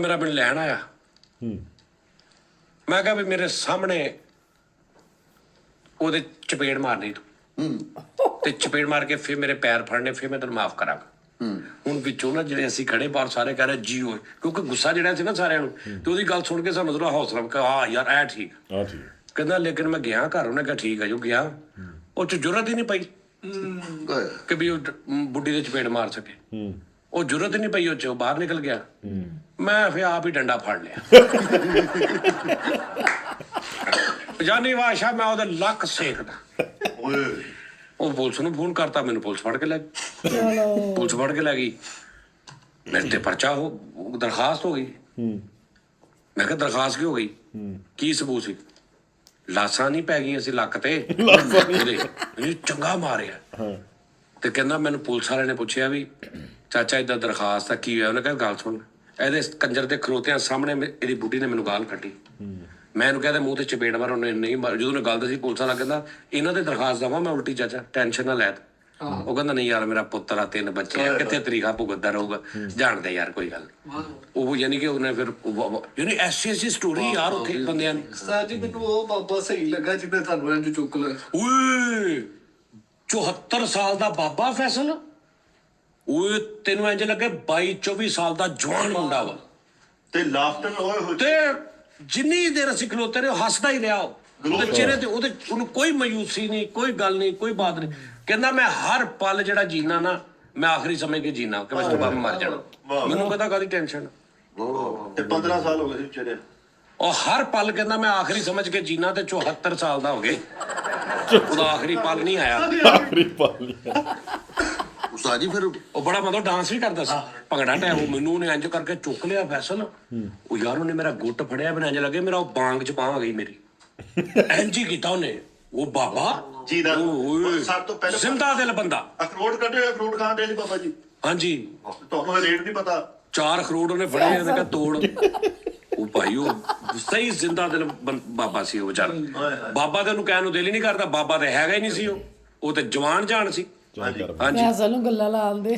मेरा बिल लैन आया। मैं कहा भी मेरे सामने ओदे चपेड़ मारनी तू ते चपेड़ मार के फिर मेरे पैर फड़ने फिर मैं तेन माफ करांगा। ਹੁਣ ਵਿੱਚੋਂ ਨਾ ਜਿਹੜੇ ਅਸੀਂ ਖੜੇ ਬਾਹਰ ਸਾਰੇ ਕਹਿ ਰਹੇ ਜੀ ਹੋਏ ਕਿਉਂਕਿ ਗੁੱਸਾ ਜਿਹੜਾ ਸੀ ਨਾ ਸਾਰਿਆਂ ਨੂੰ ਤੇ ਉਹਦੀ ਗੱਲ ਸੁਣ ਕੇ ਸਾਨੂੰ ਥੋੜਾ ਹੌਸਲਾ ਕਿ ਹਾਂ ਯਾਰ ਐ ਠੀਕ ਕਹਿੰਦਾ ਲੇਕਿਨ ਮੈਂ ਗਿਆ ਘਰ ਉਹਨੇ ਕਿਹਾ ਠੀਕ ਹੈ ਜੋ ਗਿਆ ਉਹ ਚ ਜੁਰਤ ਹੀ ਨਹੀਂ ਪਈ ਕਿ ਵੀ ਉਹ ਬੁੱਢੀ ਦੇ ਚਪੇੜ ਮਾਰ ਸਕੇ ਉਹ ਜੁਰਤ ਹੀ ਨਹੀਂ ਪਈ ਉਹ ਚ ਬਾਹਰ ਨਿਕਲ ਗਿਆ ਮੈਂ ਫਿਰ ਆਪ ਹੀ ਡੰਡਾ ਫੜ ਲਿਆ ਜਾਨੀ ਵਾਸ਼ਾ ਮੈਂ ਉਹਦੇ ਲੱਕ ਸੇਕਦਾ ਉਹ ਪੁਲਿਸ ਨੂੰ ਫੋਨ ਕਰਤਾ ਮੈਨੂੰ ਪੁਲਿਸ ਫੜ ਕੇ ਲੈ ਗਈ ਪੁਲਿਸ ਫੜ ਕੇ ਲੈ ਗਈ ਮੇਰੇ ਤੇ ਪਰਚਾ ਹੋ ਦਰਖਾਸਤ ਹੋ ਗਈ ਮੈਂ ਕਿਹਾ ਦਰਖਾਸਤ ਕੀ ਹੋ ਗਈ ਕੀ ਸਬੂਤ ਸੀ ਲਾਸਾਂ ਨਹੀਂ ਪੈ ਗਈਆਂ ਸੀ ਲੱਕ ਤੇ ਉਹਦੇ ਚੰਗਾ ਮਾਰਿਆ ਤੇ ਕਹਿੰਦਾ ਮੈਨੂੰ ਪੁਲਿਸ ਵਾਲੇ ਨੇ ਪੁੱਛਿਆ ਵੀ ਚਾਚਾ ਏਦਾਂ ਦਰਖਾਸਤ ਆ ਕੀ ਹੋਇਆ ਉਹਨੇ ਕਿਹਾ ਗੱਲ ਸੁਣ ਇਹਦੇ ਕੰਜਰ ਦੇ ਖਰੋਤਿਆਂ ਸਾਹਮਣੇ ਇਹਦੀ ਬੁੱਢੀ ਨੇ ਮੈਨੂੰ ਗਾਲ ਕੱਢੀ ਮੈਂ ਇਹਨੂੰ ਕਹਿੰਦਾ ਮੂੰਹ ਤੇ ਚਪੇੜ ਮਾਰ ਉਹਨੇ ਨਹੀਂ ਜਦੋਂ ਉਹਨੇ ਗੱਲ ਦੱਸੀ ਪੁਲਿਸ ਵਾਲਾ ਕਹਿੰਦਾ ਇਹਨਾਂ ਤੇ ਦਰਖਾਸਤ ਦਵਾਂ ਮੈਂ ਉਲਟੀ ਚਾਚਾ ਟੈਨਸ਼ਨ ਨਾ ਲੈ ਉਹ ਕਹਿੰਦਾ ਨਹੀਂ ਯਾਰ ਮੇਰਾ ਪੁੱਤਰ ਆ 3 ਬੱਚੇ ਆ ਕਿੱਥੇ ਤਰੀਕਾ ਭੁਗਤਦਾ ਰਹੂਗਾ ਜਾਣਦੇ ਯਾਰ ਕੋਈ ਗੱਲ ਉਹ ਯਾਨੀ ਕਿ ਉਹਨੇ ਫਿਰ ਯਾਨੀ ਐਸੀ ਸਟੋਰੀ ਯਾਰ ਉੱਥੇ ਬੰਦਿਆਂ ਨੇ ਸਾਜੀ ਮੈਨੂੰ ਉਹ ਬਾਬਾ ਸਹੀ ਲੱਗਾ ਜਿਹਨੇ ਤੁਹਾਨੂੰ ਇੰਜ ਚੁੱਕ ਲਿਆ ਓਏ 74 ਸਾਲ ਦਾ ਬਾਬਾ ਫੈਸਲ ਓਏ ਤੈਨੂੰ ਇੰਜ ਲੱਗੇ 22-24 ਸਾਲ ਦਾ ਜਵਾਨ ਮੁੰਡਾ ਵਾ ਤੇ ਲਾਫਟਰ ਹੋਏ ਤੇ ਜਿੰਨੀ ਦੇਰ ਅਸੀਂ ਖਲੋਤੇ ਰਹੇ ਹੱਸਦਾ ਹੀ ਰਿਹਾ ਉਹਦੇ ਚਿਹਰੇ ਤੇ ਉਹਨੂੰ ਕੋਈ ਮਾਯੂਸੀ ਨਹੀਂ ਕੋਈ ਗੱਲ ਨਹੀਂ ਕੋਈ ਬਾਤ ਨਹੀਂ ਕਹਿੰਦਾ ਮੈਂ ਹਰ ਪਲ ਜਿਹੜਾ ਜੀਣਾ ਨਾ ਮੈਂ ਆਖਰੀ ਸਮਝ ਕੇ ਜੀਣਾ ਕਿ ਮੈਂ ਸੁਬਾਹ ਮਰ ਜਾਣਾ ਮੈਨੂੰ ਕਹਿੰਦਾ ਕਾਹਦੀ ਟੈਨਸ਼ਨ ਤੇ 15 ਸਾਲ ਹੋ ਗਏ ਸੀ ਵਿਚਾਰੇ ਉਹ ਹਰ ਪਲ ਕਹਿੰਦਾ ਮੈਂ ਆਖਰੀ ਸਮਝ ਕੇ ਜੀਣਾ ਤੇ 74 ਸਾਲ ਦਾ ਹੋ ਗਏ ਉਹਦਾ ਆਖਰੀ ਪਲ ਨਹੀਂ ਆਇਆ ਆਖਰੀ ਪਲ ਉਸਤਾਦ ਜੀ ਫਿਰ ਉਹ ਬੜਾ ਮਤਲਬ ਡਾਂਸ ਵੀ ਕਰਦਾ ਸੀ ਭੰਗੜਾ ਟਾਈਮ ਉਹ ਮੈਨੂੰ ਉਹਨੇ ਇੰਜ ਕਰਕੇ ਚੁੱਕ ਲਿਆ ਫੈਸਲ ਉਹ ਯਾਰ ਉਹਨੇ ਮੇਰਾ ਗੁੱਟ ਫੜਿਆ ਮੈਨੂੰ ਇੰਜ ਲੱਗੇ ਮੇਰਾ ਉਹ ਬਾਂਗ ਚ ਬਾਂਹ ਆ ਗਈ ਮੇਰੀ ਇੰਜ ਹੀ ਕੀਤਾ ਉਹਨੇ ਉਹ ਬਾਬਾ ਜੀ ਦਾ ਸਭ ਤੋਂ ਪਹਿਲਾਂ ਜ਼ਿੰਦਾ ਦਿਲ ਬੰਦਾ ਅਖਰੋਟ ਕੱਢੇ ਅਖਰੋਟ ਖਾਂਦੇ ਸੀ ਬਾਬਾ ਜੀ ਹਾਂਜੀ ਤੁਹਾਨੂੰ ਇਹ ਰੇਟ ਨਹੀਂ ਪਤਾ 4 ਅਖਰੋਟ ਉਹਨੇ ਫੜੇ ਉਹਨੇ ਕਿਹਾ ਤੋੜ ਉਹ ਭਾਈ ਉਹ ਸਹੀ ਜ਼ਿੰਦਾ ਦਿਲ ਬਾਬਾ ਸੀ ਉਹ ਵਿਚਾਰਾ ਬਾਬਾ ਤੇ ਉਹਨੂੰ ਕਹਿਣ ਨੂੰ ਦਿਲ ਹੀ ਨਹੀਂ ਕਰਦਾ ਬਾਬਾ ਤੇ ਹੈਗਾ ਹੀ ਨਹੀਂ ਸੀ ਉਹ ਤੇ ਜਵਾਨ ਜਾਨ ਸੀ ਹਾਂਜੀ ਹਾਂਜੀ ਫੈਸਲ ਨੂੰ ਗੱਲਾਂ ਲਾਉਂਦੇ